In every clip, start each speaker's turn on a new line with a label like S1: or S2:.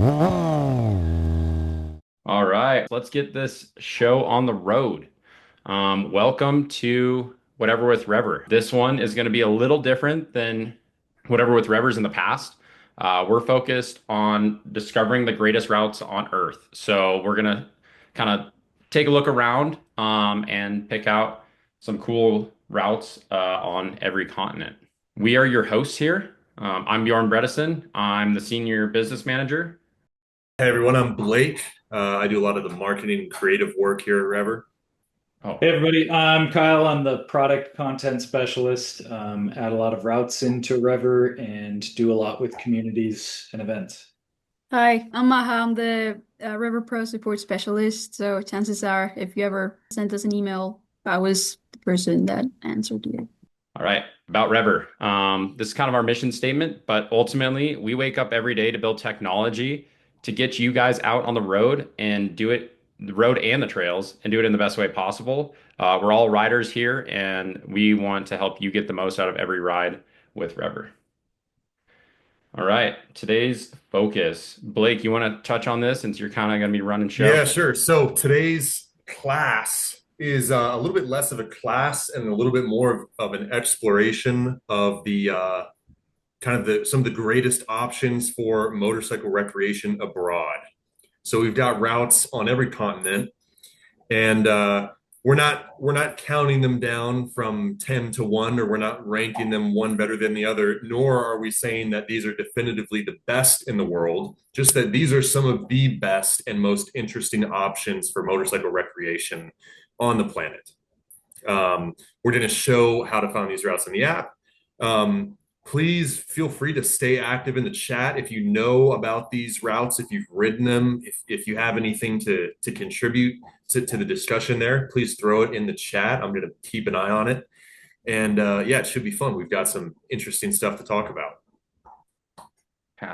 S1: All right, let's get this show on the road. Welcome to Whatever with REVER. This one is going to be a little different than Whatever with REVERs in the past. We're focused on discovering the greatest routes on Earth. So we're going to kind of take a look around and pick out some cool routes on every continent. We are your hosts here. I'm Bjorn Bredesen. I'm the senior business manager.
S2: Hey everyone, I'm Blake. I do a lot of the marketing and creative work here at Rever.
S1: Oh,
S3: Hey everybody, I'm Kyle. I'm the product content specialist. Add a lot of routes into Rever and do a lot with communities and events.
S4: Hi, I'm Maha. I'm the River Pro support specialist. So chances are, if you ever sent us an email, I was the person that answered you.
S1: all right. About REVER. This is kind of our mission statement, but ultimately, we wake up every day to build technology to get you guys out on the road and do it, the road and the trails, and do it in the best way possible. We're all riders here, and we want to help you get the most out of every ride with REVER. All right. Today's focus. Blake, you want to touch on this since you're kind of going to be running show?
S2: Yeah, sure. So today's class is a little bit less of a class and a little bit more of an exploration of the kind of some of the greatest options for motorcycle recreation abroad. So we've got routes on every continent, and we're not counting them down from 10 to 1, or we're not ranking them one better than the other, nor are we saying that these are definitively the best in the world, just that these are some of the best and most interesting options for motorcycle recreation on the planet. We're going to show how to find these routes in the app. Please feel free to stay active in the chat if you know about these routes, if you've ridden them, if you have anything to contribute to the discussion there, please throw it in the chat. I'm going to keep an eye on it. And yeah, it should be fun. We've got some interesting stuff to talk about.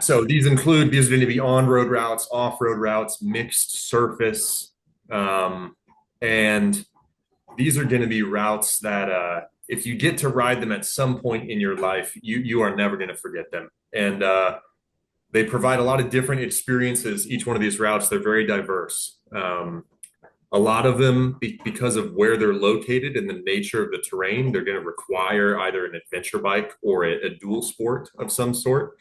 S2: So these are going to be on-road routes, off-road routes, mixed surface. And these are going to be routes that if you get to ride them at some point in your life, you are never going to forget them. And they provide a lot of different experiences. Each one of these routes, they're very diverse. A lot of them, because of where they're located and the nature of the terrain, they're going to require either an adventure bike or a dual sport of some sort.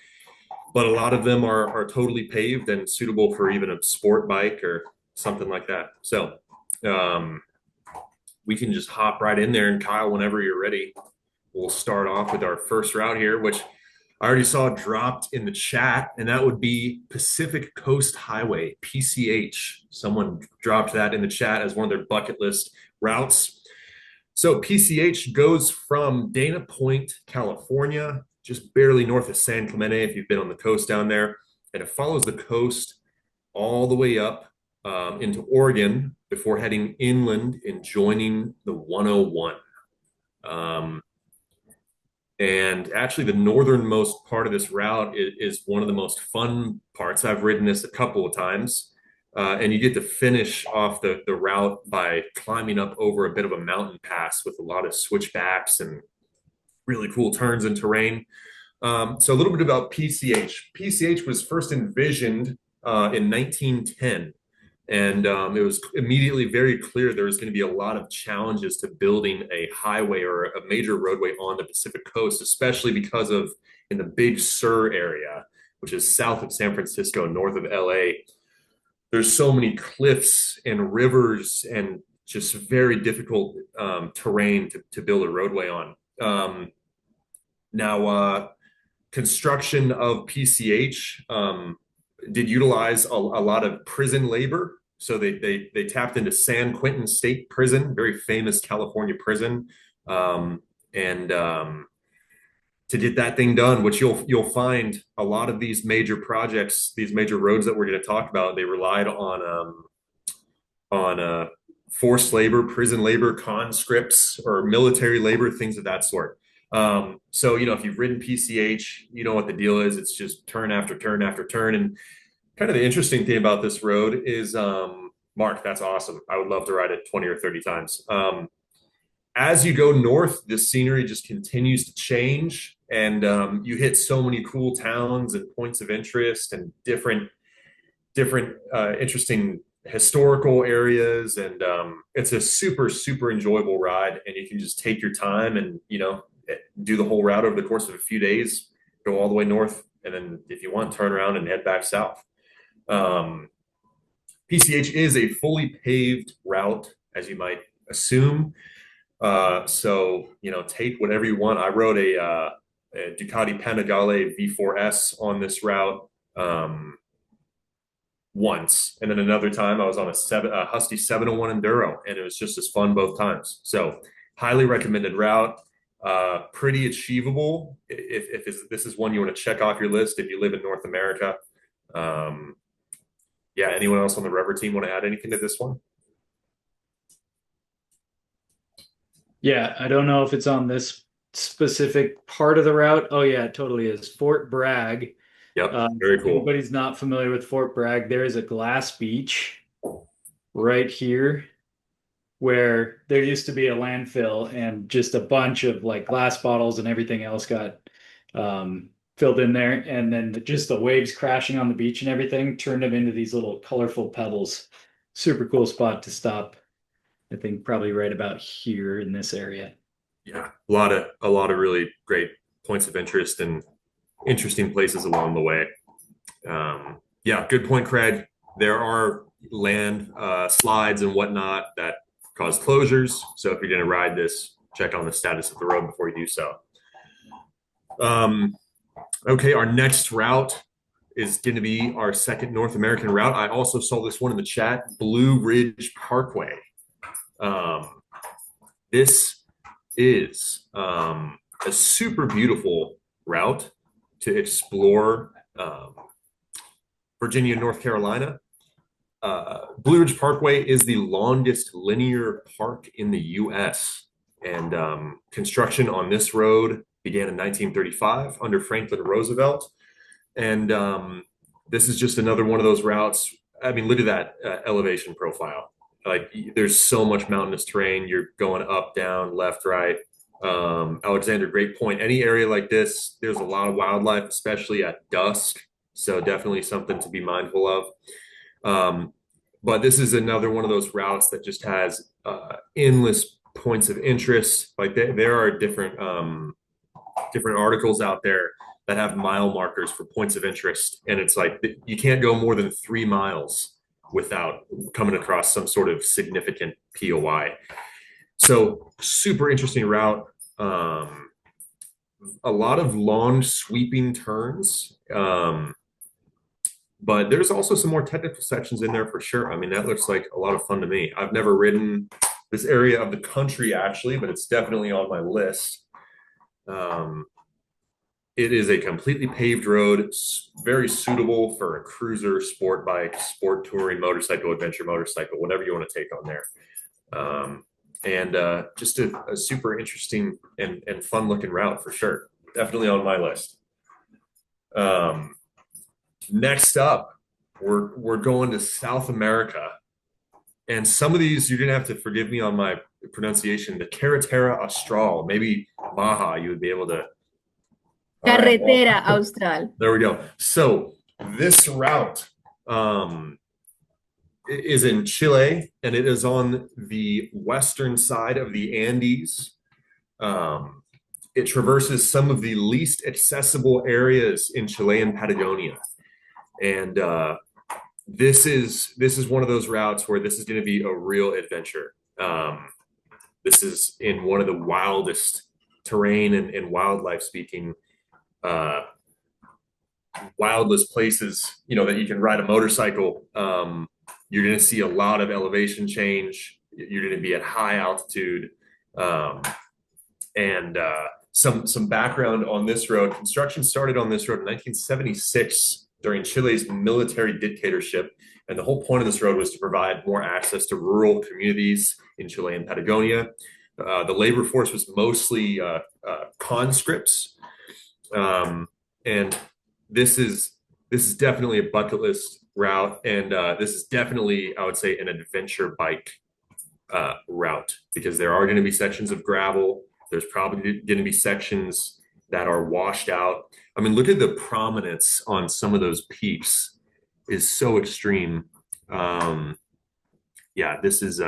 S2: But a lot of them are totally paved and suitable for even a sport bike or something like that. So we can just hop right in there. And Kyle, whenever you're ready, we'll start off with our first route here, which I already saw dropped in the chat, and that would be Pacific Coast Highway, PCH. Someone dropped that in the chat as one of their bucket list routes. So PCH goes from Dana Point, California, just barely north of San Clemente, if you've been on the coast down there, and it follows the coast all the way up into Oregon before heading inland and joining the 101. And actually, the northernmost part of this route is one of the most fun parts. I've ridden this a couple of times. And you get to finish off the route by climbing up over a bit of a mountain pass with a lot of switchbacks and really cool turns and terrain. So a little bit about PCH. PCH was first envisioned in 1910. And it was immediately very clear there was going to be a lot of challenges to building a highway or a major roadway on the Pacific coast, especially because of in the Big Sur area, which is south of San Francisco, north of LA. There's so many cliffs and rivers and just very difficult terrain to build a roadway on. Now, construction of PCH did utilize a lot of prison labor. So they tapped into San Quentin State Prison, very famous California prison, and to get that thing done, which you'll find a lot of these major projects, these major roads that we're going to talk about, they relied on forced labor, prison labor, conscripts, or military labor, things of that sort. So, if you've ridden PCH, you know what the deal is. It's just turn after turn after turn. And kind of the interesting thing about this road is, Mark, that's awesome. I would love to ride it 20 or 30 times. As you go north, the scenery just continues to change, and you hit so many cool towns and points of interest and different different interesting historical areas, and it's a super enjoyable ride, and you can just take your time and do the whole route over the course of a few days, go all the way north, and then if you want, turn around and head back south. PCH is a fully paved route, as you might assume. So take whatever you want. I rode a Ducati Panigale V4S on this route once, and then another time I was on a Husky 701 Enduro, and it was just as fun both times. So highly recommended route. Pretty achievable if this is one you want to check off your list if you live in North America. Yeah, anyone else on the Rever team want to add anything to this one?
S3: Yeah, I don't know if it's on this specific part of the route. Oh yeah, it totally is. Fort Bragg.
S2: Yep, very
S3: If
S2: cool.
S3: anybody's not familiar with Fort Bragg, there is a glass beach right here where there used to be a landfill and just a bunch of like glass bottles and everything else got filled in there. And then just the waves crashing on the beach and everything turned them into these little colorful pebbles. Super cool spot to stop. I think probably right about here in this area.
S2: Yeah, a lot of really great points of interest and interesting places along the way. Yeah, good point, Craig. There are land slides and whatnot that cause closures. So if you're going to ride this, check on the status of the road before you do so. Okay, our next route is going to be our second North American route. I also saw this one in the chat, Blue Ridge Parkway. This is a super beautiful route to explore Virginia and North Carolina. Blue Ridge Parkway is the longest linear park in the U.S. And construction on this road began in 1935 under Franklin Roosevelt. And this is just another one of those routes. I mean, look at that elevation profile. Like, there's so much mountainous terrain. You're going up, down, left, right. Alexander, great point. Any area like this, there's a lot of wildlife, especially at dusk. So definitely something to be mindful of. But this is another one of those routes that just has endless points of interest. Like there are different articles out there that have mile markers for points of interest, and it's like you can't go more than 3 miles without coming across some sort of significant POI. So super interesting route. A lot of long sweeping turns. But there's also some more technical sections in there for sure. I mean, that looks like a lot of fun to me. I've never ridden this area of the country actually, but it's definitely on my list. It is a completely paved road. It's very suitable for a cruiser, sport bike, sport touring, motorcycle, adventure motorcycle, whatever you want to take on there. And just a super interesting and fun looking route for sure. Definitely on my list. Next up, we're going to South America. And some of these, you're going to have to forgive me on my pronunciation. The Carretera Austral, maybe Baja, you would be able to.
S4: Carretera Austral.
S2: There we go. So this route is in Chile, and it is on the western side of the Andes. It traverses some of the least accessible areas in Chilean Patagonia. And this is one of those routes where this is going to be a real adventure. This is in one of the wildest terrain and wildlife speaking wildest places, that you can ride a motorcycle. You're going to see a lot of elevation change. You're going to be at high altitude. And some background on this road. Construction started on this road in 1976 during Chile's military dictatorship. And the whole point of this road was to provide more access to rural communities in Chilean Patagonia. The labor force was mostly conscripts. And this is definitely a bucket list route. And this is definitely, I would say, an adventure bike route, because there are going to be sections of gravel. There's probably going to be sections that are washed out. I mean, look at the prominence on some of those peaks. is so extreme. Yeah, this is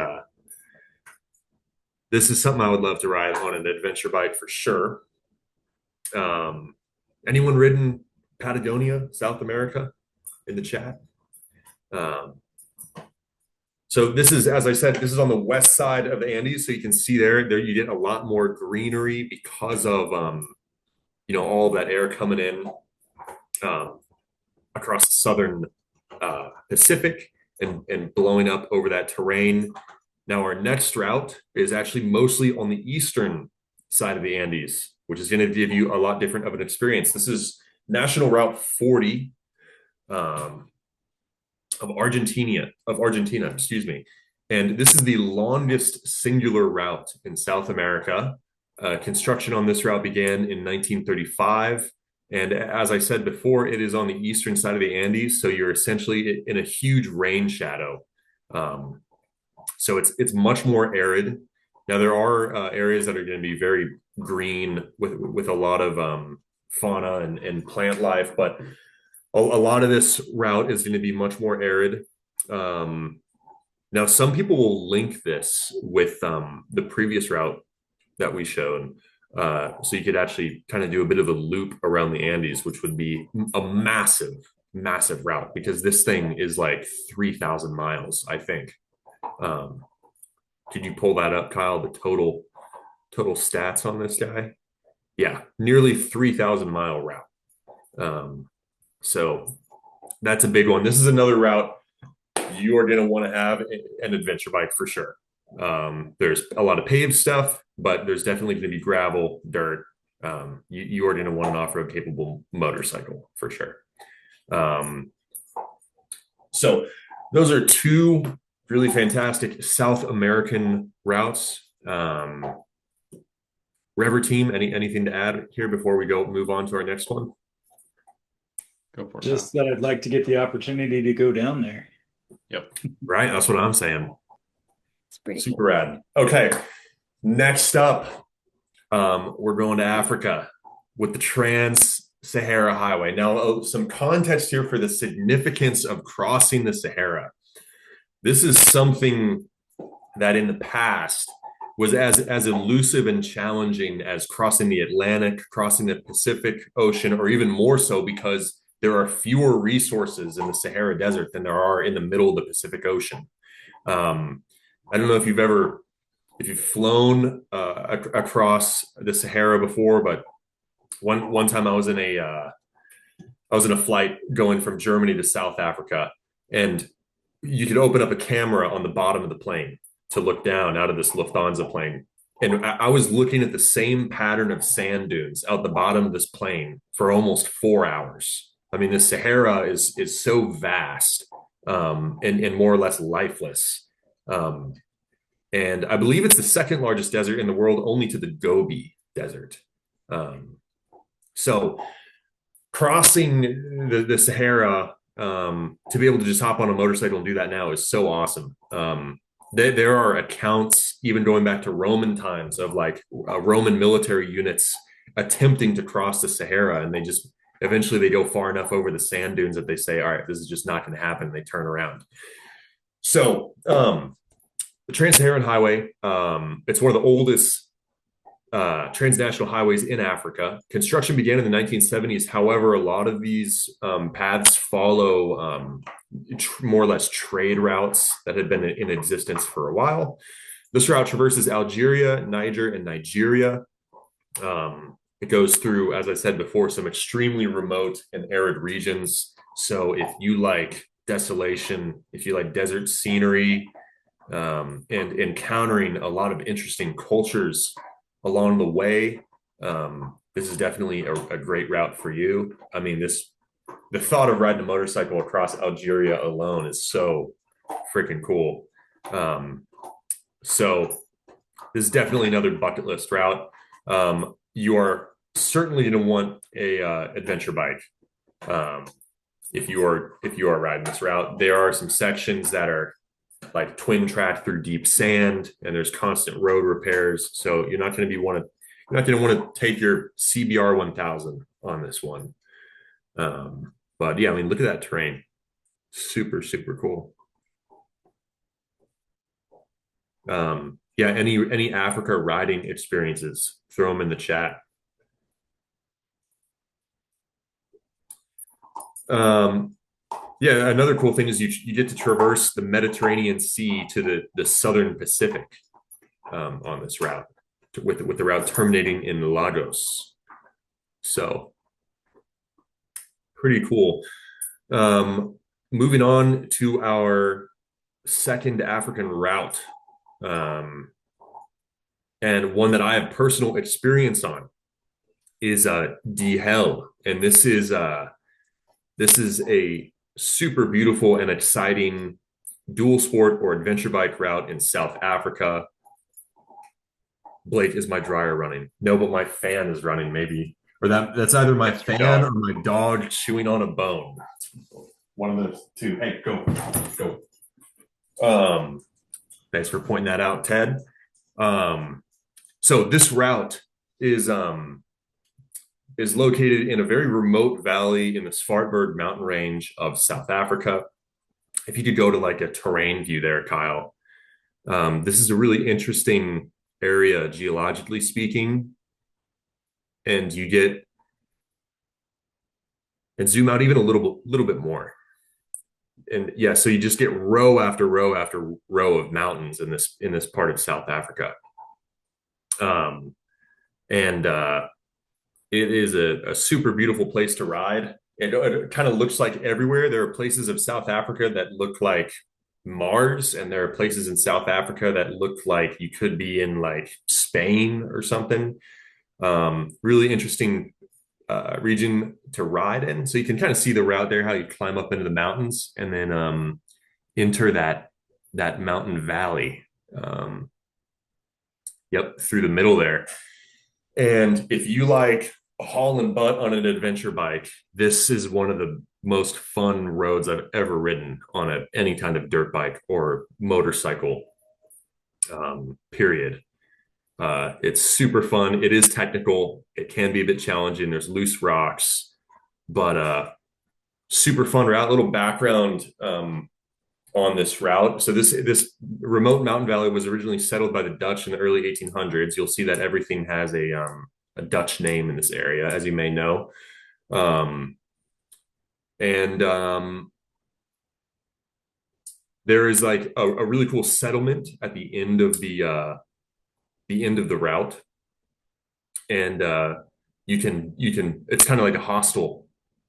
S2: something I would love to ride on an adventure bike for sure. Anyone ridden Patagonia, South America in the chat? So this is, as I said, this is on the west side of the Andes. So you can see there you get a lot more greenery because of, all that air coming in across the southern Pacific and blowing up over that terrain. Now our next route is actually mostly on the eastern side of the Andes, which is going to give you a lot different of an experience. This is National Route 40 of Argentina, excuse me. And this is the longest singular route in South America. Construction on this route began in 1935. And as I said before, it is on the eastern side of the Andes. So you're essentially in a huge rain shadow. So it's much more arid. Now there are areas that are going to be very green with a lot of fauna and plant life, but a lot of this route is going to be much more arid. Now some people will link this with the previous route that we showed. So you could actually kind of do a bit of a loop around the Andes, which would be a massive, massive route because this thing is like 3,000 miles, I think. Could you pull that up, Kyle? The total stats on this guy? Yeah, nearly 3,000 mile route. So that's a big one. This is another route you are going to want to have an adventure bike for sure. There's a lot of paved stuff, but there's definitely going to be gravel, dirt. You are going to want an off-road capable motorcycle for sure. So those are two really fantastic South American routes. Rever team, anything to add here before we move on to our next one?
S1: Go for it.
S3: Just that I'd like to get the opportunity to go down there.
S1: Yep.
S2: Right. That's what I'm saying.
S4: It's pretty
S2: Super rad. Okay. Next up, we're going to Africa with the Trans-Sahara Highway. Now, some context here for the significance of crossing the Sahara. This is something that in the past was as elusive and challenging as crossing the Atlantic, crossing the Pacific Ocean, or even more so because there are fewer resources in the Sahara Desert than there are in the middle of the Pacific Ocean. I don't know if you've flown across the Sahara before, but one time I was in a flight going from Germany to South Africa, and you could open up a camera on the bottom of the plane to look down out of this Lufthansa plane. And I was looking at the same pattern of sand dunes out the bottom of this plane for almost 4 hours. I mean, the Sahara is so vast and more or less lifeless. And I believe it's the second largest desert in the world, only to the Gobi Desert. So crossing the Sahara to be able to just hop on a motorcycle and do that now is so awesome. There are accounts even going back to Roman times of like Roman military units attempting to cross the Sahara, and eventually they go far enough over the sand dunes that they say, all right, this is just not going to happen. And they turn around. So the Trans-Saharan Highway, it's one of the oldest transnational highways in Africa. Construction began in the 1970s. However, a lot of these paths follow more or less trade routes that had been in existence for a while. This route traverses Algeria, Niger, and Nigeria. It goes through, as I said before, some extremely remote and arid regions. So if you like desolation, if you like desert scenery, and encountering a lot of interesting cultures along the way, this is definitely a great route for you. I mean, the thought of riding a motorcycle across Algeria alone is so freaking cool. So this is definitely another bucket list route. You are certainly going to want a adventure bike if you are riding this route. There are some sections that are like twin track through deep sand, and there's constant road repairs. So you're not going to want to take your CBR 1000 on this one. But yeah, I mean, look at that terrain. Super, super cool. Yeah, any Africa riding experiences, throw them in the chat. Yeah, another cool thing is you get to traverse the Mediterranean Sea to the southern Pacific on this route, with the route terminating in Lagos. So pretty cool. Moving on to our second African route, and one that I have personal experience on is DL, and this is a super beautiful and exciting dual sport or adventure bike route in South Africa. Blake, is my dryer running? No, but my fan is running, maybe. Or that's either my fan or my dog chewing on a bone. One of those two. Hey, go. Thanks for pointing that out, Ted. So this route is located in a very remote valley in the Swartberg mountain range of South Africa. If you could go to like a terrain view there, Kyle, this is a really interesting area geologically speaking, and zoom out even a little bit more, and yeah, so you just get row after row after row of mountains in this part of South Africa, and it is a super beautiful place to ride. It kind of looks like everywhere. There are places of South Africa that look like Mars, and there are places in South Africa that look like you could be in like Spain or something. Really interesting region to ride in. So you can kind of see the route there, how you climb up into the mountains and then enter that mountain valley. Yep, through the middle there. And if you like hauling butt on an adventure bike, this is one of the most fun roads I've ever ridden on any kind of dirt bike or motorcycle, period. It's super fun. It is technical. It can be a bit challenging. There's loose rocks, but super fun route. Little background on this route. So this remote mountain valley was originally settled by the Dutch in the early 1800s. You'll see that everything has a Dutch name in this area, as you may know. There is like a really cool settlement at the end of the route, and you can it's kind of like a hostel.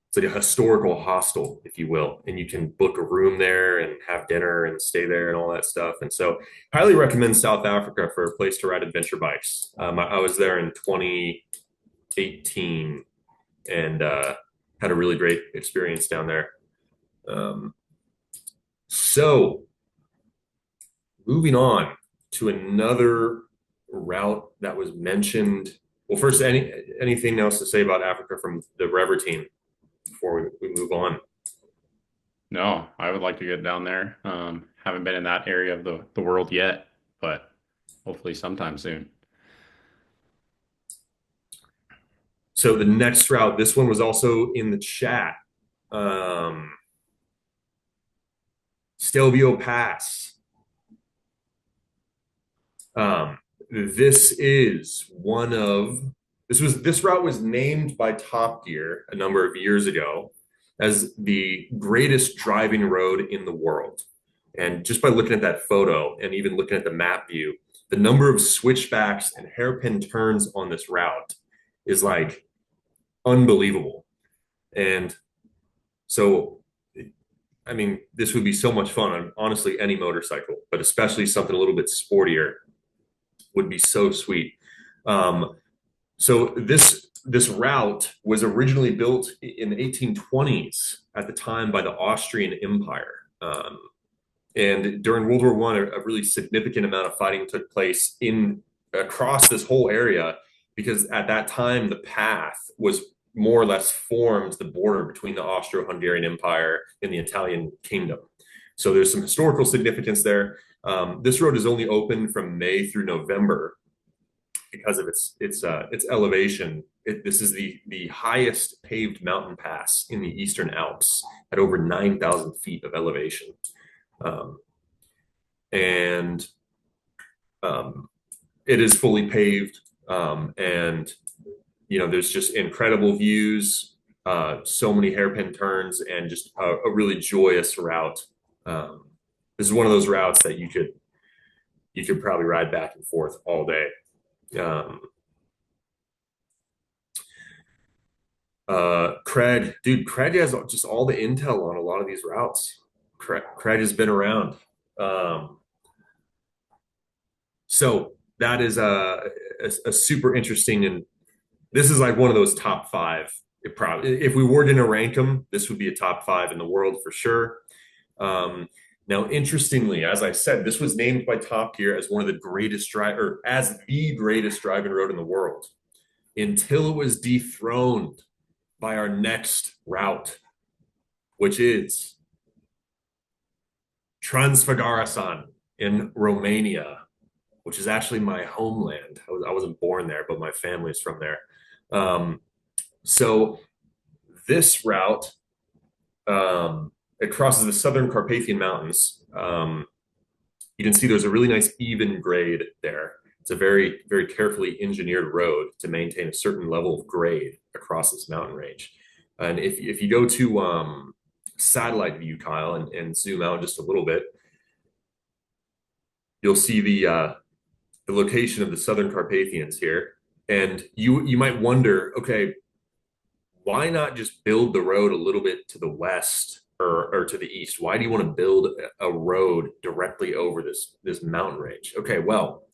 S2: It's like a historical hostel, if you will, and you can book a room there and have dinner and stay there and all that stuff. And so highly recommend South Africa for a place to ride adventure bikes. I was there in 2018 and had a really great experience down there. So moving on to another route that was mentioned. Well, first, anything else to say about Africa from the Rever team before we move on?
S1: No, I would like to get down there. Haven't been in that area of the world yet, but hopefully sometime soon.
S2: So the next route, this one was also in the chat. Stelvio Pass. This route was named by Top Gear a number of years ago as the greatest driving road in the world. And just by looking at that photo and even looking at the map view, the number of switchbacks and hairpin turns on this route is like unbelievable. And so, I mean, this would be so much fun on honestly any motorcycle, but especially something a little bit sportier would be so sweet. So this route was originally built in the 1820s at the time by the Austrian Empire. And during World War I, a really significant amount of fighting took place across this whole area, because at that time, the path was more or less formed the border between the Austro-Hungarian Empire and the Italian Kingdom. So there's some historical significance there. This road is only open from May through November. because of its elevation. This is the highest paved mountain pass in the Eastern Alps at over 9,000 feet of elevation. And it is fully paved. And, there's just incredible views, so many hairpin turns, and just a really joyous route. This is one of those routes that you could probably ride back and forth all day. Craig has just all the intel on a lot of these routes. Craig has been around. So that is a super interesting, and this is like one of those top five. If we were going to rank them, this would be a top five in the world for sure. Now, interestingly, as I said, this was named by Top Gear as one of the greatest as the greatest driving road in the world, until it was dethroned by our next route, which is Transfăgărașan in Romania, which is actually my homeland. I wasn't born there, but my family is from there. So this route, it crosses the Southern Carpathian Mountains. You can see there's a really nice even grade there. It's a very, very carefully engineered road to maintain a certain level of grade across this mountain range. And if you go to satellite view, Kyle, and zoom out just a little bit, you'll see the location of the Southern Carpathians here. And you might wonder, okay, why not just build the road a little bit to the west or to the east? Why do you want to build a road directly over this mountain range? Okay, well,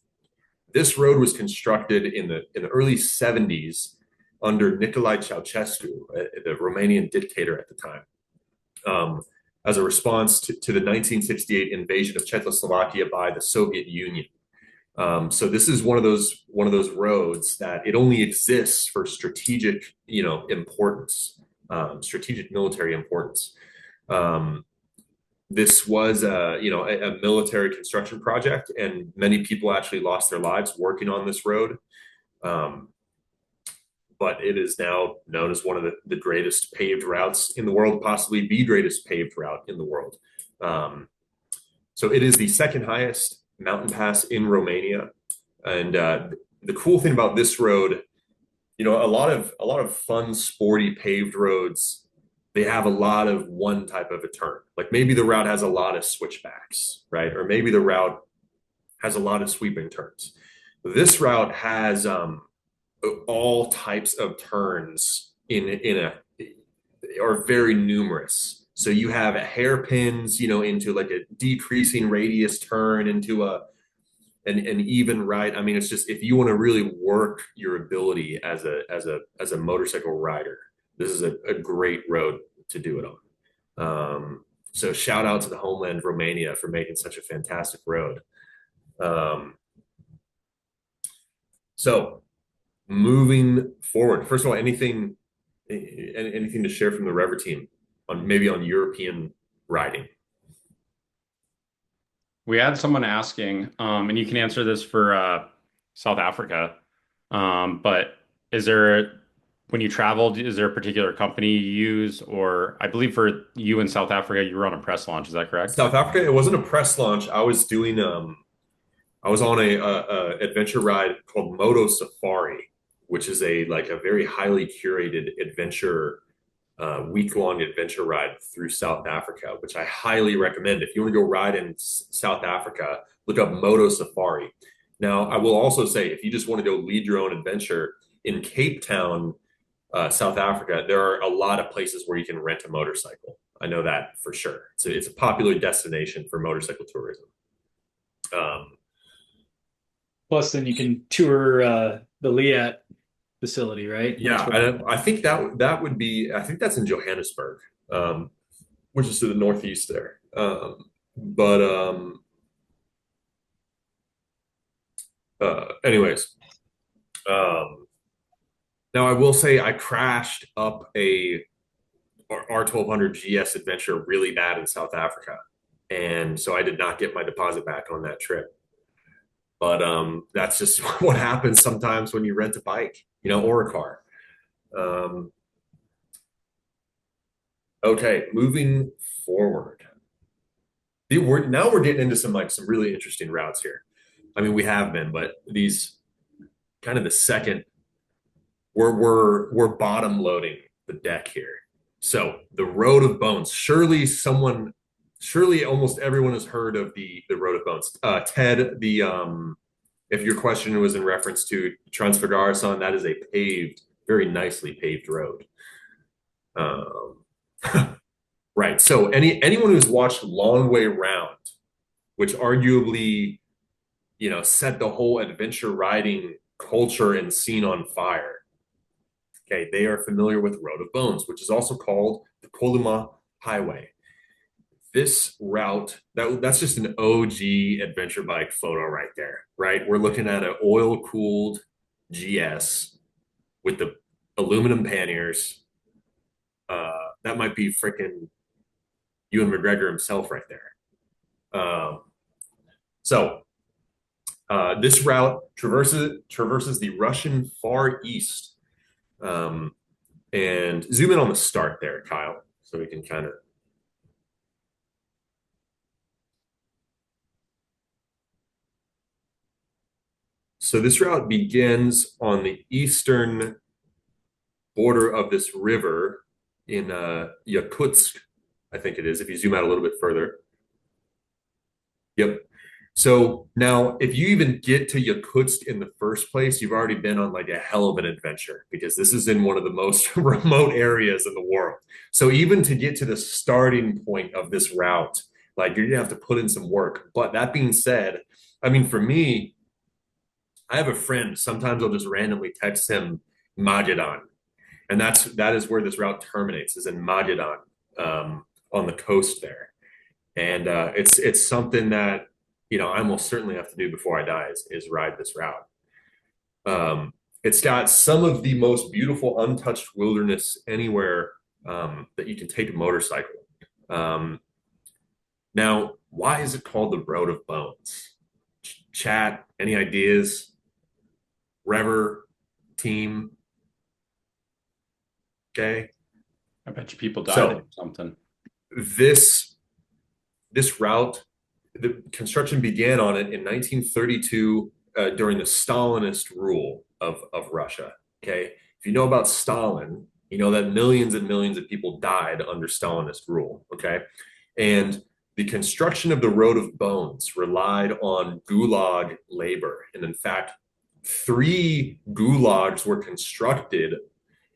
S2: this road was constructed in the early 70s under Nicolae Ceausescu, the Romanian dictator at the time, as a response to the 1968 invasion of Czechoslovakia by the Soviet Union. So this is one of those roads that it only exists for strategic, importance, strategic military importance. This was a military construction project, and many people actually lost their lives working on this road. But it is now known as one of the greatest paved routes in the world, possibly the greatest paved route in the world. So it is the second highest mountain pass in Romania. And the cool thing about this road, a lot of fun, sporty paved roads, they have a lot of one type of a turn. Like maybe the route has a lot of switchbacks, right? Or maybe the route has a lot of sweeping turns. This route has all types of turns are very numerous. So you have hairpins, into like a decreasing radius turn into an even right. I mean, it's just, if you want to really work your ability as a motorcycle rider, this is a great road to do it on. So shout out to the homeland Romania for making such a fantastic road. So moving forward, first of all, anything to share from the Rever team on European riding?
S1: We had someone asking, and you can answer this for South Africa, but when you traveled, is there a particular company you use? Or I believe for you in South Africa, you were on a press launch. Is that correct?
S2: South Africa, it wasn't a press launch. I was doing I was on a adventure ride called Moto Safari, which is a very highly curated adventure week-long adventure ride through South Africa, which I highly recommend. If you want to go ride in South Africa, look up Moto Safari. Now, I will also say, if you just want to go lead your own adventure in Cape Town, South Africa, there are a lot of places where you can rent a motorcycle. I know that for sure. So it's a popular destination for motorcycle tourism.
S3: Plus, then you can tour the Liat facility, right?
S2: Yeah, I think that would be. I think that's in Johannesburg, which is to the northeast there. Anyways, now I will say I crashed up a R1200 GS adventure really bad in South Africa, and so I did not get my deposit back on that trip. But that's just what happens sometimes when you rent a bike, or a car. Um, okay, moving forward. Now we're getting into some really interesting routes here. I mean, we have been, but these kind of the second we're bottom loading the deck here. So the Road of Bones. Surely almost everyone has heard of the Road of Bones. Ted, the if your question was in reference to Transfigurason, that is a very nicely paved road. Um, right. So anyone who's watched Long Way Round, which arguably, set the whole adventure riding culture and scene on fire. Okay, they are familiar with Road of Bones, which is also called the Colima Highway. This route, that's just an OG adventure bike photo right there, right? We're looking at an oil-cooled GS with the aluminum panniers. That might be freaking Ewan McGregor himself right there. This route traverses the Russian Far East. And zoom in on the start there, Kyle, so we can kind of. So this route begins on the eastern border of this river in Yakutsk, I think it is, if you zoom out a little bit further. Yep. So now, if you even get to Yakutsk in the first place, you've already been on like a hell of an adventure because this is in one of the most remote areas in the world. So even to get to the starting point of this route, like you're gonna have to put in some work. But that being said, I mean, for me, I have a friend. Sometimes I'll just randomly text him Magadan, and that is where this route terminates, is in Magadan, on the coast there. And it's something that I almost certainly have to do before I die is ride this route. It's got some of the most beautiful untouched wilderness anywhere that you can take a motorcycle. Now, why is it called the Road of Bones? Chat, any ideas? Rever team. Okay.
S1: I bet you people died
S2: So
S1: or something.
S2: this route, the construction began on it in 1932 during the Stalinist rule of Russia. Okay. If you know about Stalin, you know that millions and millions of people died under Stalinist rule. Okay. And the construction of the Road of Bones relied on gulag labor. And in fact, 3 gulags were constructed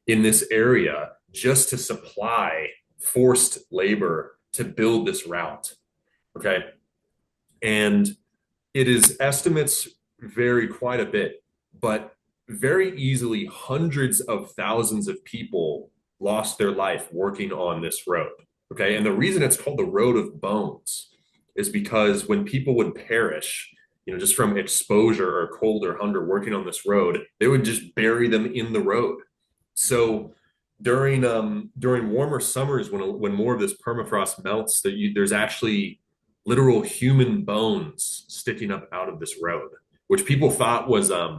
S2: in this area just to supply forced labor to build this route. Okay. And estimates vary quite a bit, but very easily hundreds of thousands of people lost their life working on this road. Okay. And the reason it's called the Road of Bones is because when people would perish, just from exposure or cold or hunger working on this road, they would just bury them in the road. So during warmer summers, when more of this permafrost melts, there's actually literal human bones sticking up out of this road, which people thought was kind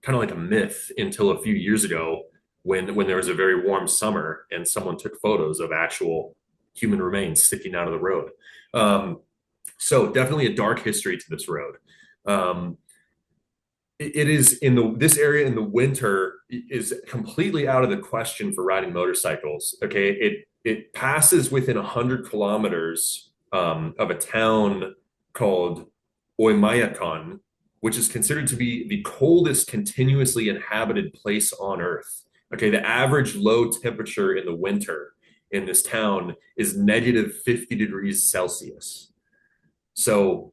S2: of like a myth until a few years ago when there was a very warm summer and someone took photos of actual human remains sticking out of the road. So definitely a dark history to this road. It is this area in the winter is completely out of the question for riding motorcycles. Okay, it passes within 100 kilometers of a town called Oymyakon, which is considered to be the coldest continuously inhabited place on Earth. Okay, the average low temperature in the winter in this town is negative 50 degrees Celsius. So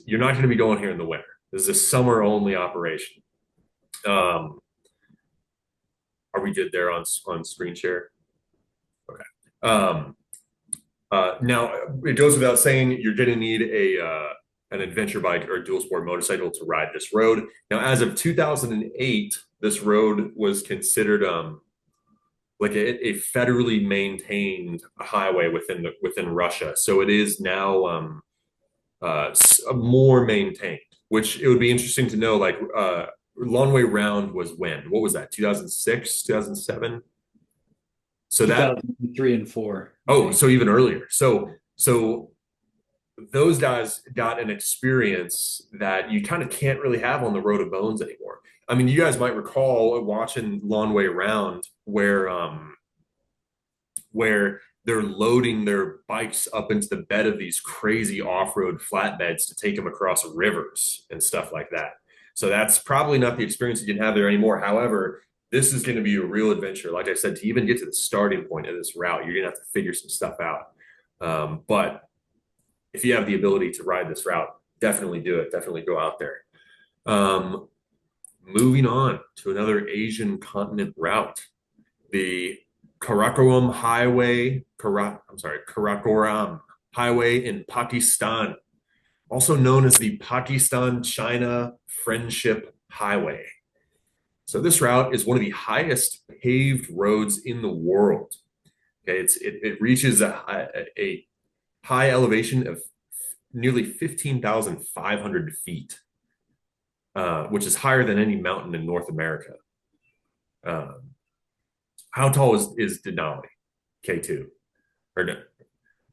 S2: you're not going to be going here in the winter. This is a summer only operation. Are we good there on screen share? Okay. Now it goes without saying you're going to need an adventure bike or a dual sport motorcycle to ride this road. Now, as of 2008, this road was considered like a federally maintained highway within Russia. So it is now more maintained. which it would be interesting to know, like, long way round was when? What was that? 2006, 2007? So that,
S3: 2003 and 4, I
S2: oh,
S3: think.
S2: so even earlier. So those guys got an experience that you kind of can't really have on the Road of Bones anymore. I mean, you guys might recall watching Long Way Round where they're loading their bikes up into the bed of these crazy off-road flatbeds to take them across rivers and stuff like that. So that's probably not the experience you can have there anymore. However, this is going to be a real adventure. Like I said, to even get to the starting point of this route, you're going to have to figure some stuff out. But if you have the ability to ride this route, definitely do it. Definitely go out there. Moving on to another Asian continent route, the Karakoram Highway in Pakistan, also known as the Pakistan-China Friendship Highway. So this route is one of the highest paved roads in the world. Okay, it reaches a high elevation of nearly 15,500 feet, which is higher than any mountain in North America. How tall is Denali? K2? Or no,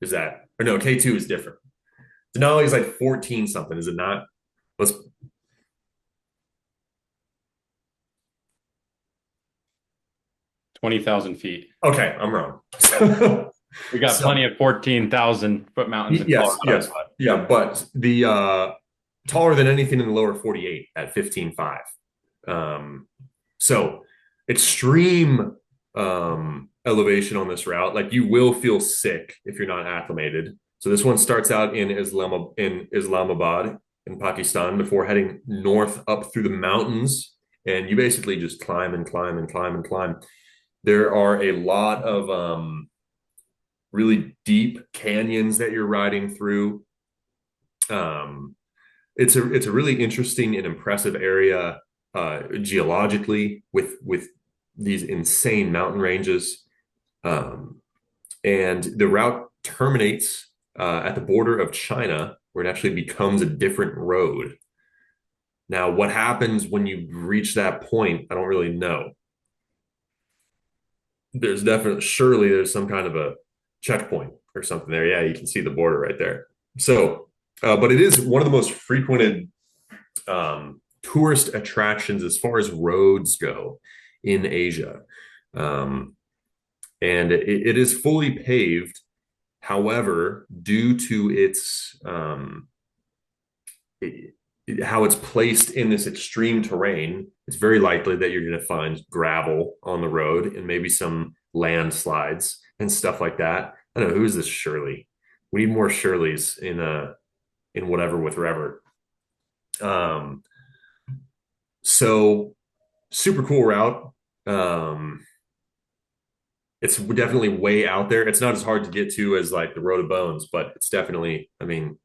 S2: is that, or no, K2 is different. Denali is like 14 something, is it not? Let's,
S1: 20,000 feet.
S2: okay, I'm wrong.
S1: We got
S2: So,
S1: plenty of 14,000-foot mountains in
S2: yes,
S1: Colorado.
S2: yes, yeah, but the taller than anything in the lower 48 at 15.5. So extreme elevation on this route. Like, you will feel sick if you're not acclimated. So this one starts out in Islamabad in Pakistan before heading north up through the mountains, and you basically just climb and climb and climb and climb. There are a lot of really deep canyons that you're riding through. It's a really interesting and impressive area geologically with these insane mountain ranges. And the route terminates at the border of China, where it actually becomes a different road. Now, what happens when you reach that point, I don't really know. Surely there's some kind of a checkpoint or something there. Yeah, you can see the border right there. So, but it is one of the most frequented tourist attractions as far as roads go in Asia. And it is fully paved. However, due to how it's placed in this extreme terrain, it's very likely that you're going to find gravel on the road and maybe some landslides and stuff like that. I don't know, who is this Shirley? We need more Shirleys in Whatever with REVER. So super cool route. It's definitely way out there. It's not as hard to get to as like the Road of Bones, but it's definitely, I mean,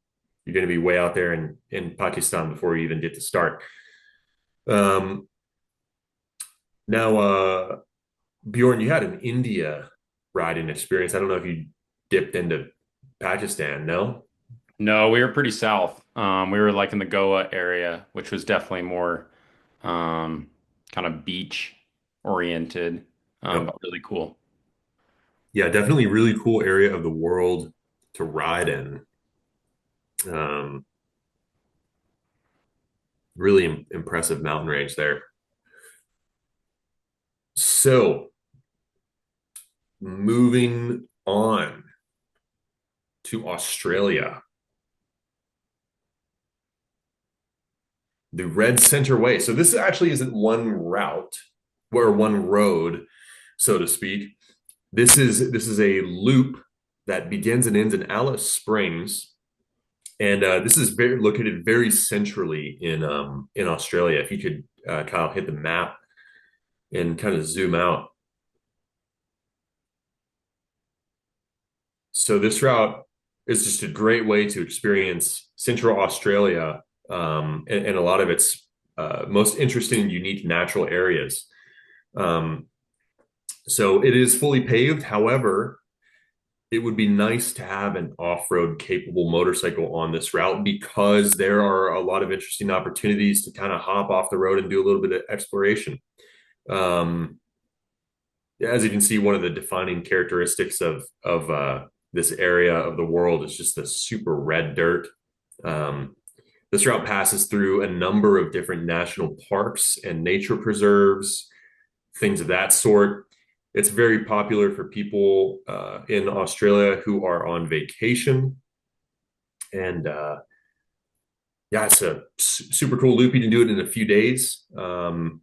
S2: you're going to be way out there in Pakistan before you even get to start. Now, Bjorn, you had an India riding experience. I don't know if you dipped into Pakistan, no?
S1: No, we were pretty south. We were like in the Goa area, which was definitely more kind of beach oriented,
S2: Yep.
S1: but really cool.
S2: Yeah, definitely really cool area of the world to ride in. Um, really impressive mountain range there. So, moving on to Australia, the Red Center Way. So this actually isn't one route or one road, so to speak. This is a loop that begins and ends in Alice Springs, and this is located very centrally in Australia. If you could, Kyle, hit the map and kind of zoom out. So this route is just a great way to experience Central Australia, and a lot of its most interesting and unique natural areas. So it is fully paved. However, it would be nice to have an off-road capable motorcycle on this route because there are a lot of interesting opportunities to kind of hop off the road and do a little bit of exploration. Um, as you can see, one of the defining characteristics of this area of the world is just the super red dirt. Um, this route passes through a number of different national parks and nature preserves, things of that sort. It's very popular for people in Australia who are on vacation. And yeah, it's a super cool loop. You can do it in a few days. And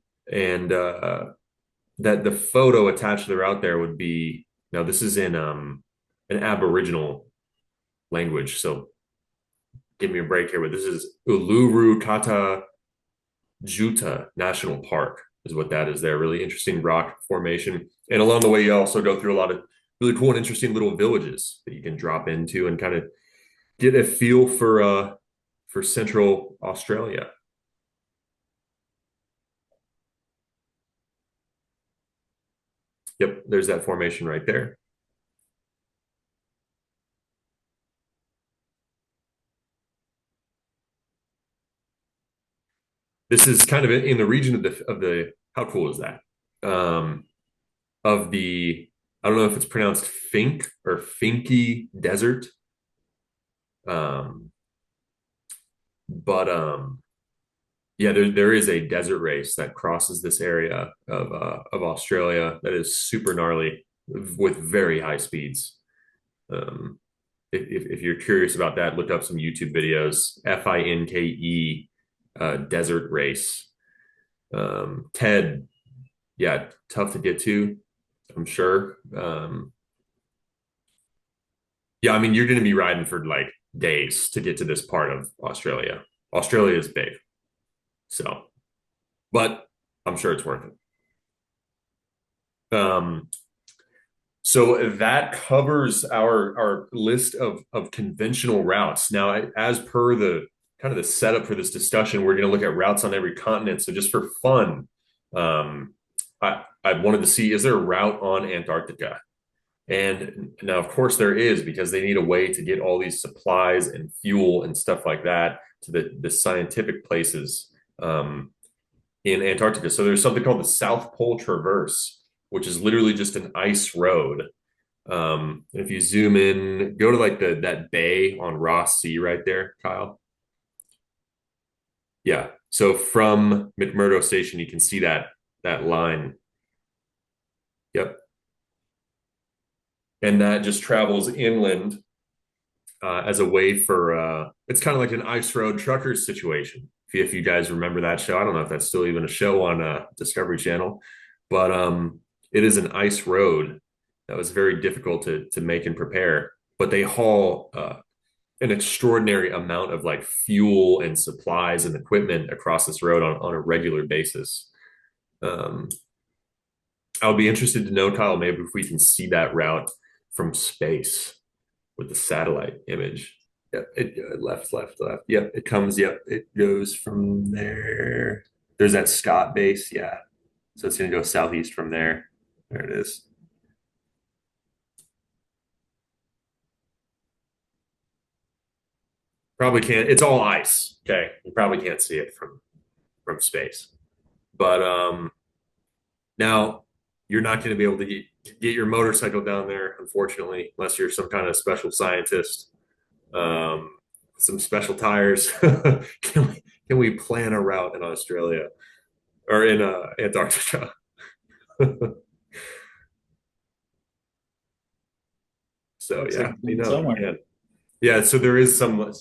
S2: that the photo attached to the route there would be, now this is in an Aboriginal language. So give me a break here, but this is Uluru Kata Juta National Park is what that is there. Really interesting rock formation. And along the way, you also go through a lot of really cool and interesting little villages that you can drop into and kind of get a feel for Central Australia. Yep, there's that formation right there. This is kind of in the region of the how cool is that? Of the I don't know if it's pronounced Fink or Finky Desert. Um, but yeah, there is a desert race that crosses this area of Australia that is super gnarly with very high speeds. Um, if you're curious about that, look up some YouTube videos. Finke desert race. TED, yeah, tough to get to, I'm sure. Yeah, I mean, you're going to be riding for like days to get to this part of Australia. Australia is big, so, but I'm sure it's worth it. So that covers our list of conventional routes. Now, as per the kind of the setup for this discussion, we're going to look at routes on every continent. So just for fun, I wanted to see, is there a route on Antarctica? And now, of course, there is, because they need a way to get all these supplies and fuel and stuff like that to the scientific places in Antarctica. So there's something called the South Pole Traverse, which is literally just an ice road. If you zoom in, go to like that bay on Ross Sea right there, Kyle. Yeah. So from McMurdo Station, you can see that line. Yep. And that just travels inland as a way for it's kind of like an ice road truckers situation. If you guys remember that show, I don't know if that's still even a show on Discovery Channel, but it is an ice road that was very difficult to make and prepare. But they haul an extraordinary amount of like fuel and supplies and equipment across this road on a regular basis. I would be interested to know, Kyle, maybe if we can see that route from space with the satellite image. Yep, left. Yep, it comes. Yep, it goes from there. There's that Scott base. Yeah, so it's gonna go southeast from there. There it is. Probably can't. It's all ice. Okay, you probably can't see it from space. But now you're not going to be able to get your motorcycle down there, unfortunately, unless you're some kind of special scientist. Some special tires. Can we plan a route in Australia or in Antarctica? So
S3: Looks like
S2: yeah, you know,
S3: somewhere.
S2: yeah, yeah. So there is some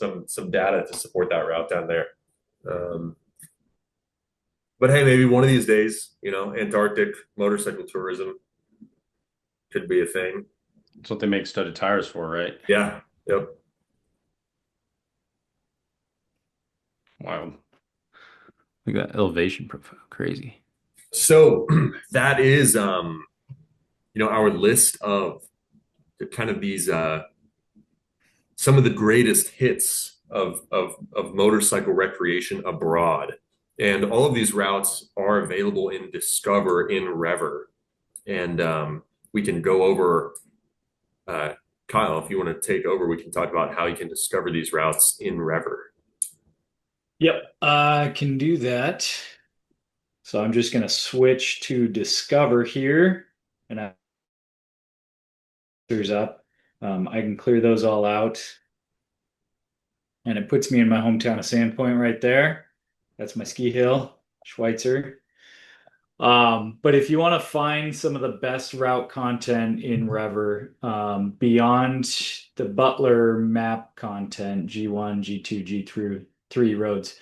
S2: data to support that route down there. Um, but hey, maybe one of these days, Antarctic motorcycle tourism could be a thing.
S1: That's what they make studded tires for, right?
S2: Yeah. Yep.
S1: Wild. Look at that elevation profile. Crazy.
S2: So that is our list of kind of these some of the greatest hits of motorcycle recreation abroad. And all of these routes are available in Discover in REVER. And we can go over Kyle, if you want to take over, we can talk about how you can discover these routes in Rever.
S3: Yep, I can do that. So I'm just going to switch to Discover here, and there's up. I can clear those all out, and it puts me in my hometown of Sandpoint right there. That's my ski hill, Schweitzer. But if you want to find some of the best route content in Rever, beyond the Butler map content, G1, G2, G3 roads,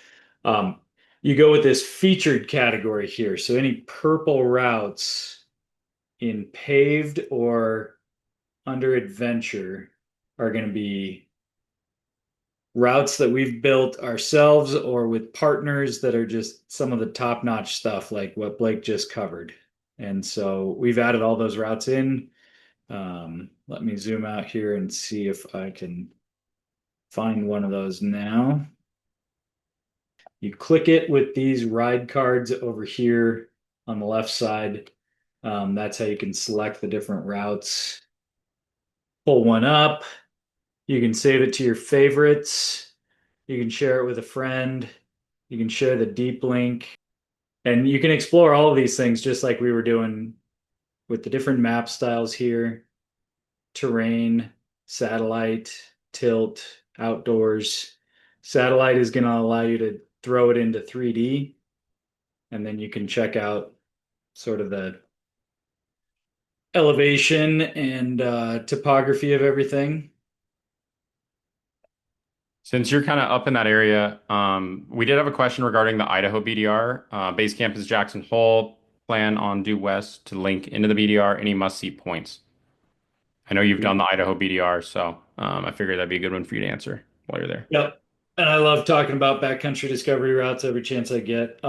S3: you go with this featured category here. So any purple routes in paved or under adventure are going to be routes that we've built ourselves or with partners that are just some of the top-notch stuff like what Blake just covered. And so we've added all those routes in. Let me zoom out here and see if I can find one of those now. You click it with these ride cards over here on the left side. That's how you can select the different routes. Pull one up. You can save it to your favorites. You can share it with a friend. You can share the deep link. And you can explore all of these things just like we were doing with the different map styles here. Terrain, satellite, tilt, outdoors. Satellite is going to allow you to throw it into 3D. And then you can check out sort of the elevation and topography of everything.
S1: Since you're kind of up in that area, we did have a question regarding the Idaho BDR. Base camp is Jackson Hole. Plan on due west to link into the BDR. Any must-see points? I know you've done the Idaho BDR, so I figured that'd be a good one for you to answer while you're there.
S3: Yep. And I love talking about backcountry discovery routes every chance I get.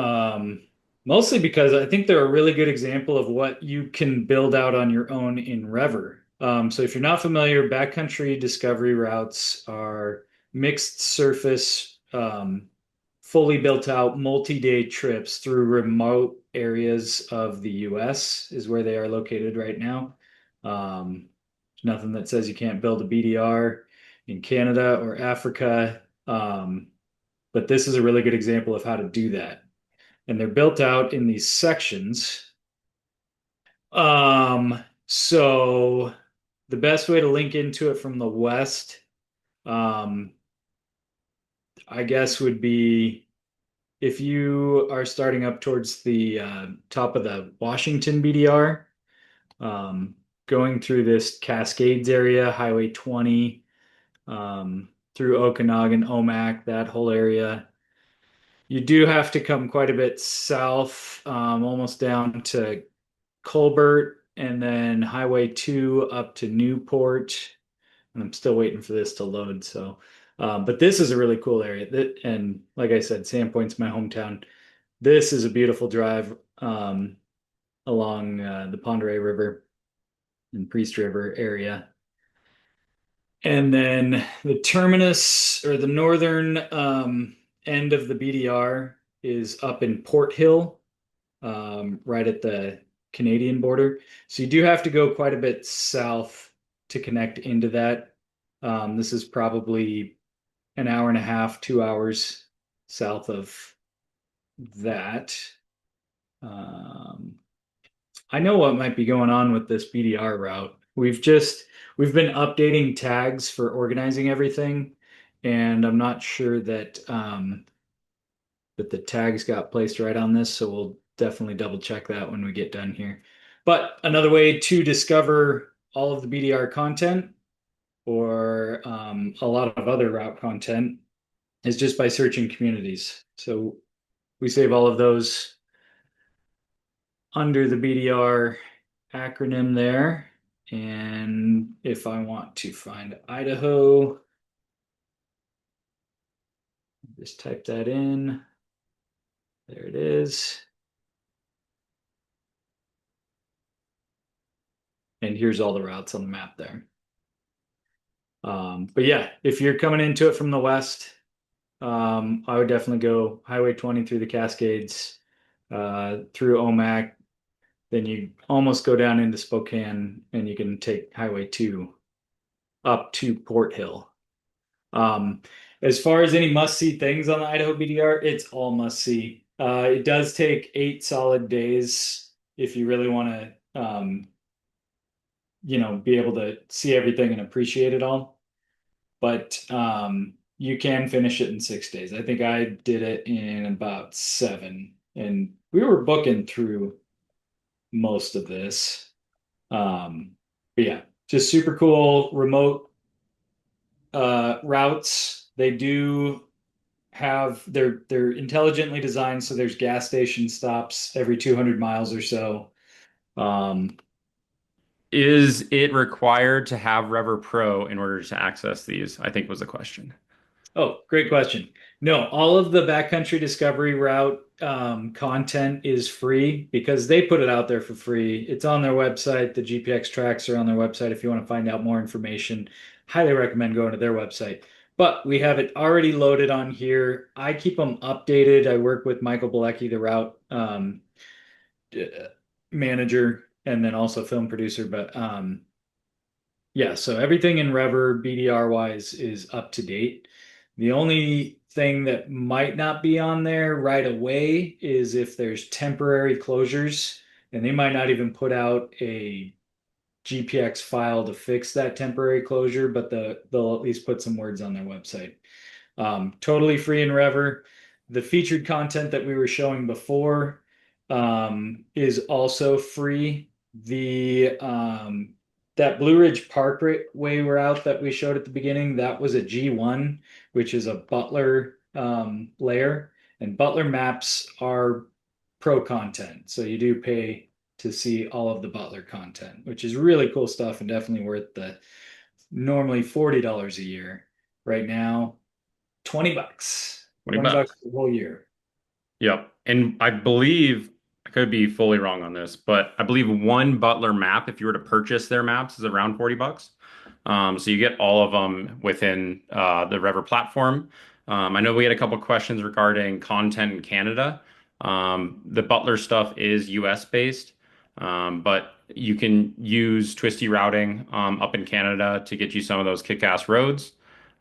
S3: Mostly because I think they're a really good example of what you can build out on your own in Rever. So if you're not familiar, backcountry discovery routes are mixed surface, fully built out multi-day trips through remote areas of the US is where they are located right now. There's nothing that says you can't build a BDR in Canada or Africa. But this is a really good example of how to do that. And they're built out in these sections. So the best way to link into it from the west, I guess, would be if you are starting up towards the top of the Washington BDR, going through this Cascades area, Highway 20, through Okanagan, Omak, that whole area. You do have to come quite a bit south, almost down to Colbert, and then Highway 2 up to Newport. And I'm still waiting for this to load. So, but this is a really cool area. And like I said, Sandpoint's my hometown. This is a beautiful drive along the Pend Oreille River and Priest River area. And then the terminus or the northern end of the BDR is up in Port Hill, right at the Canadian border. So you do have to go quite a bit south to connect into that. This is probably an hour and a half, 2 hours south of that. I know what might be going on with this BDR route. We've been updating tags for organizing everything, and I'm not sure that that the tags got placed right on this, so we'll definitely double check that when we get done here. But another way to discover all of the BDR content or a lot of other route content is just by searching communities. So we save all of those under the BDR acronym there. And if I want to find Idaho, just type that in. There it is. And here's all the routes on the map there. But yeah, if you're coming into it from the west, I would definitely go Highway 20 through the Cascades, through Omak. Then you almost go down into Spokane and you can take Highway 2 up to Port Hill. Um, as far as any must-see things on the Idaho BDR, it's all must-see. It does take 8 solid days if you really want to, be able to see everything and appreciate it all. But you can finish it in 6 days. I think I did it in about 7, and we were booking through most of this. Um, but yeah, just super cool remote routes. They do have they're intelligently designed, so there's gas station stops every 200 miles or so. Um,
S1: Is it required to have Rever Pro in order to access these? I think was the question.
S3: oh, great question. No, all of the backcountry discovery route content is free because they put it out there for free. It's on their website. The GPX tracks are on their website. If you want to find out more information, highly recommend going to their website. But we have it already loaded on here. I keep them updated. I work with Michael Bilecki, the route manager, and then also film producer. But yeah, so everything in Rever BDR wise is up to date. The only thing that might not be on there right away is if there's temporary closures, and they might not even put out a GPX file to fix that temporary closure, but they'll at least put some words on their website. Totally free in Rever. The featured content that we were showing before is also free. The that Blue Ridge Parkway route that we showed at the beginning, that was a G1, which is a Butler layer, and Butler maps are pro content, so you do pay to see all of the Butler content, which is really cool stuff and definitely worth the normally $40 a year. Right now, 20 bucks.
S1: 20
S3: 20 bucks
S1: bucks.
S3: the whole year.
S1: Yep. And I believe I could be fully wrong on this, but I believe one Butler map, if you were to purchase their maps, is around 40 bucks. So you get all of them within the Rever platform. I know we had a couple questions regarding content in Canada. The Butler stuff is US based, but you can use twisty routing up in Canada to get you some of those kick-ass roads.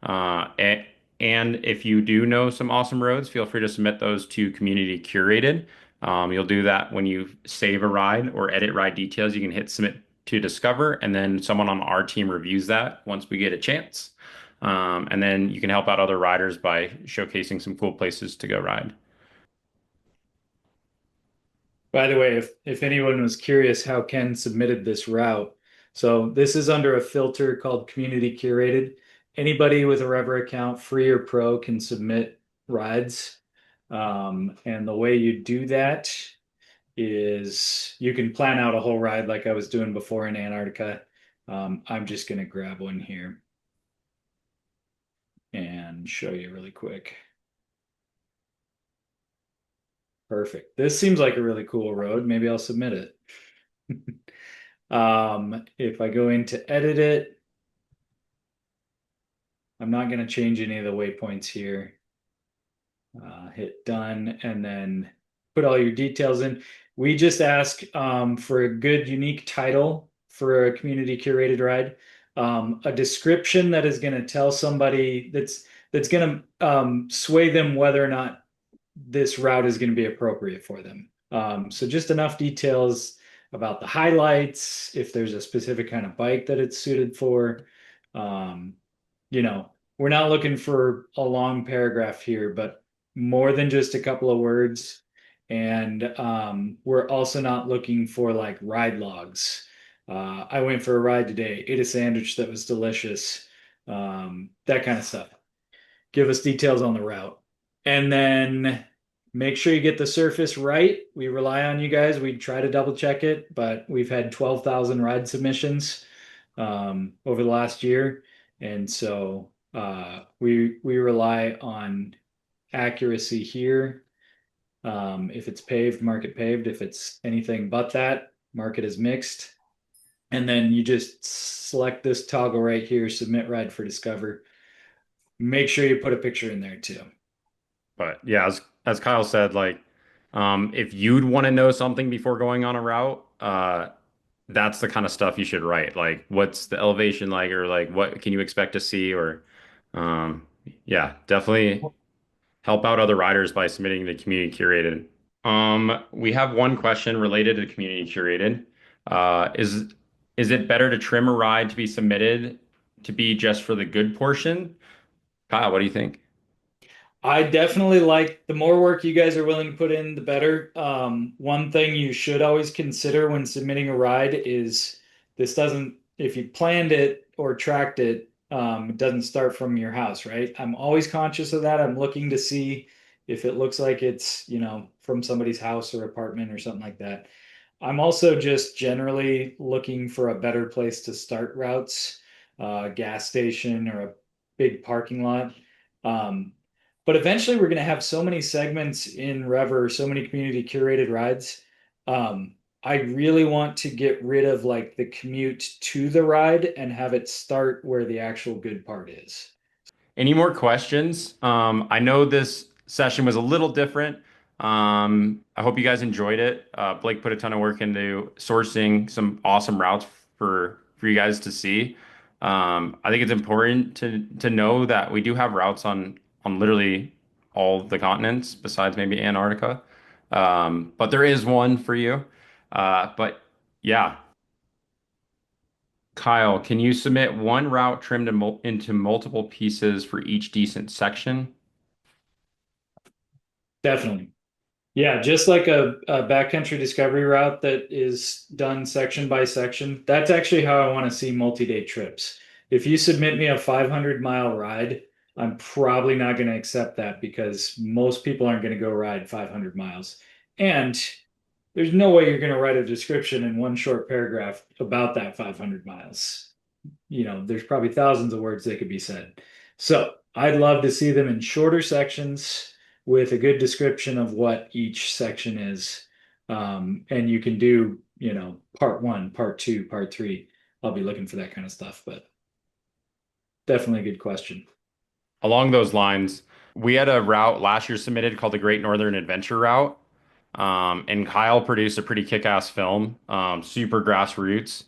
S1: And if you do know some awesome roads, feel free to submit those to Community Curated. You'll do that when you save a ride or edit ride details. You can hit submit to discover, and then someone on our team reviews that once we get a chance. And then you can help out other riders by showcasing some cool places to go ride.
S3: By the way, if anyone was curious how Ken submitted this route, so this is under a filter called Community Curated. Anybody with a Rever account, free or pro, can submit rides. And the way you do that is you can plan out a whole ride like I was doing before in Antarctica. I'm just going to grab one here and show you really quick. Perfect. This seems like a really cool road. Maybe I'll submit it. If I go in to edit it, I'm not going to change any of the waypoints here. Hit done and then put all your details in. We just ask for a good, unique title for a community curated ride, a description that is going to tell somebody that's going to sway them whether or not this route is going to be appropriate for them. So just enough details about the highlights, if there's a specific kind of bike that it's suited for. Um, we're not looking for a long paragraph here, but more than just a couple of words. And we're also not looking for like ride logs. I went for a ride today, ate a sandwich that was delicious, that kind of stuff. Give us details on the route. And then make sure you get the surface right. We rely on you guys. We try to double check it, but we've had 12,000 ride submissions over the last year. And so we rely on accuracy here. If it's paved, mark it paved. If it's anything but that, mark it as mixed. And then you just select this toggle right here, submit ride for Discover. Make sure you put a picture in there too.
S1: But yeah, as Kyle said, like if you'd want to know something before going on a route, that's the kind of stuff you should write. Like, what's the elevation like, or like, what can you expect to see, or, um, yeah, definitely help out other riders by submitting to community curated. We have one question related to community curated. Uh, is is it better to trim a ride to be submitted to be just for the good portion? Kyle, what do you think?
S3: I definitely like the more work you guys are willing to put in, the better. One thing you should always consider when submitting a ride is this doesn't, if you planned it or tracked it, it doesn't start from your house, right? I'm always conscious of that. I'm looking to see if it looks like it's, from somebody's house or apartment or something like that. I'm also just generally looking for a better place to start routes, a gas station or a big parking lot. Um, but eventually, we're going to have so many segments in Rever, so many community curated rides. I really want to get rid of like the commute to the ride and have it start where the actual good part is.
S1: Any more questions? I know this session was a little different. I hope you guys enjoyed it. Blake put a ton of work into sourcing some awesome routes for you guys to see. I think it's important to know that we do have routes on literally all the continents besides maybe Antarctica. But there is one for you. But yeah, Kyle, can you submit one route trimmed into multiple pieces for each decent section?
S3: Definitely. Yeah, just like a backcountry discovery route that is done section by section. That's actually how I want to see multi-day trips. If you submit me a 500-mile ride, I'm probably not going to accept that because most people aren't going to go ride 500 miles. And there's no way you're going to write a description in one short paragraph about that 500 miles. There's probably thousands of words that could be said. So I'd love to see them in shorter sections with a good description of what each section is. And you can do, part one, part two, part three. I'll be looking for that kind of stuff, but definitely a good question.
S1: Along those lines, we had a route last year submitted called the Great Northern Adventure Route. And Kyle produced a pretty kick-ass film, super grassroots,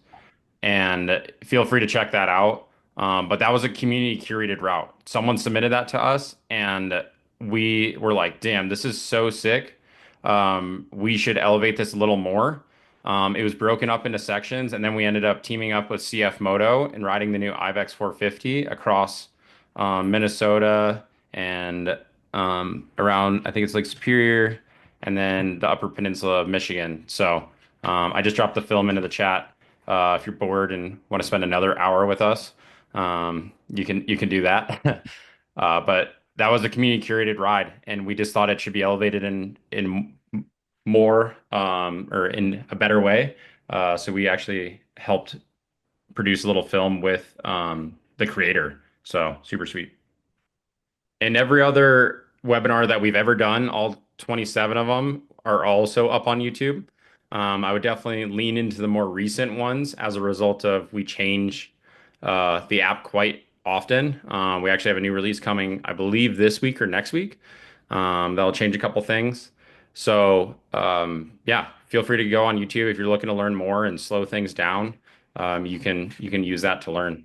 S1: and feel free to check that out. But that was a community curated route. Someone submitted that to us, and we were like, damn, this is so sick. We should elevate this a little more. It was broken up into sections, and then we ended up teaming up with CF Moto and riding the new Ibex 450 across Minnesota and around, I think it's like Superior, and then the Upper Peninsula of Michigan. So I just dropped the film into the chat. If you're bored and want to spend another hour with us, you can do that. But that was a community curated ride, and we just thought it should be elevated in more or in a better way. So we actually helped produce a little film with the creator. So super sweet. And every other webinar that we've ever done, all 27 of them are also up on YouTube. I would definitely lean into the more recent ones as a result of we change the app quite often. We actually have a new release coming, I believe, this week or next week. That'll change a couple things. So yeah, feel free to go on YouTube if you're looking to learn more and slow things down. You can use that to learn.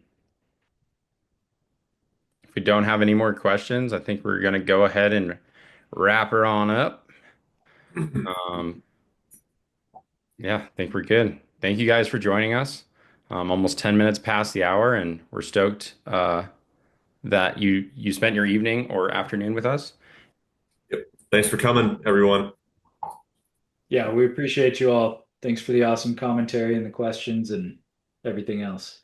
S1: If we don't have any more questions, I think we're going to go ahead and wrap her on up. Um, yeah, I think we're good. Thank you guys for joining us. Almost 10 minutes past the hour, and we're stoked that you spent your evening or afternoon with us.
S2: Yep. Thanks for coming, everyone.
S3: Yeah, we appreciate you all. Thanks for the awesome commentary and the questions and everything else.